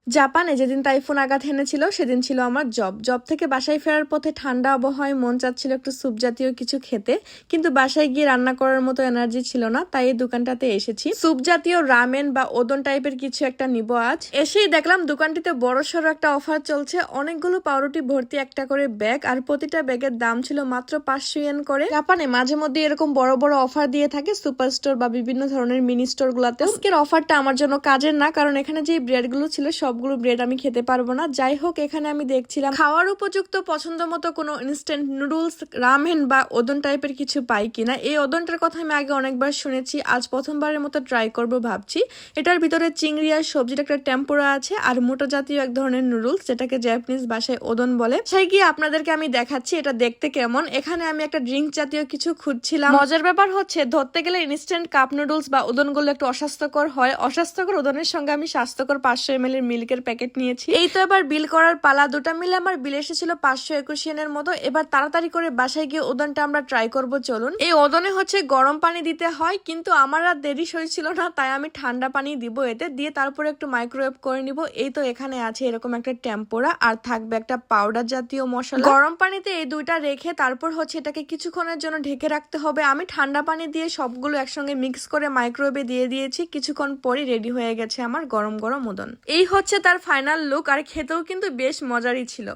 জাপানে যেদিন টাইফুন আঘাত হেনেছিল সেদিন ছিল আমার জব থেকে বাসায় ফেরার পথে ঠান্ডা আবহাওয়ায় মন চাচ্ছিল একটু স্যুপ জাতীয় কিছু খেতে, কিন্তু বাসায় গিয়ে রান্না করার মতো এনার্জি ছিল না, তাই এই দোকানটাতে এসেছি। স্যুপ জাতীয় রামেন বা ওদন টাইপের কিছু একটা নিব আজ। এসেই দেখলাম দোকানটিতে বড়সড় একটা অফার চলছে, অনেকগুলো পাউরুটি ভর্তি একটা করে ব্যাগ, আর প্রতিটা ব্যাগের দাম ছিল মাত্র 500 ইয়েন করে। জাপানে মাঝে মধ্যে এরকম বড় বড় অফার দিয়ে থাকে সুপার স্টোর বা বিভিন্ন ধরনের মিনি স্টোর গুলাতে। আজকের অফারটা আমার জন্য কাজের না, কারণ এখানে যে ব্রেড গুলো ছিল সবগুলো ব্রেড আমি খেতে পারবো না। যাই হোক, এখানে আমি দেখছিলাম খাওয়ার উপযুক্ত পছন্দ মতো কোনো ইনস্ট্যান্ট নুডলস, রামেন বা ওদন টাইপের কিছু পাই কিনা। এই ওদনটার কথা আমি আগে অনেকবার শুনেছি, আজ প্রথমবারের মতো ট্রাই করব ভাবছি। এটার ভিতরে চিংড়ি আর সবজির একটা টেম্পোরা আছে, আর মোটা জাতীয় এক ধরনের নুডলস, যেটাকে জাপানিজ ভাষায় ওদন বলে। সেই গিয়ে আপনাদেরকে আমি দেখাচ্ছি এটা দেখতে কেমন। এখানে আমি একটা ড্রিঙ্ক জাতীয় কিছু খুঁজছিলাম। মজার ব্যাপার হচ্ছে, ধরতে গেলে ইনস্ট্যান্ট কাপ নুডলস বা ওদন গুলো একটু অস্বাস্থ্যকর হয়। অস্বাস্থ্যকর ওদনের সঙ্গে আমি স্বাস্থ্যকর 500 ml এর মিল্কের প্যাকেট নিয়েছি। এই তো এবার বিল করার পালা। দুটা মিলে আমার বিল এসেছিল 521 ইয়েনের মতো। এবার তাড়াতাড়ি করে বাসায় গিয়ে ওদনটা আমরা ট্রাই করব, চলুন। এই ওদনে হচ্ছে গরম পানি দিতে হয়, কিন্তু আমার আর দেরি হয়েছিল না, তাই আমি ঠান্ডা পানি দিব এতে, দিয়ে তারপরে একটু মাইক্রোওয়েভ করে নিব। এই তো এখানে আছে এরকম একটা টেম্পোরা, আর থাকবে একটা পাউডার জাতীয় মশলা। গরম পানিতে এই দুইটা রেখে তারপর হচ্ছে এটাকে কিছুক্ষণের জন্য ঢেকে রাখতে হবে। আমি ঠান্ডা পানি দিয়ে সবগুলো একসঙ্গে মিক্স করে মাইক্রোওয়েভে দিয়ে দিয়েছি। কিছুক্ষণ পরই রেডি হয়ে গেছে আমার গরম গরম ওদন। এই হচ্ছে তার ফাইনাল লুক, আর খেতেও কিন্তু বেশ মজারই ছিল।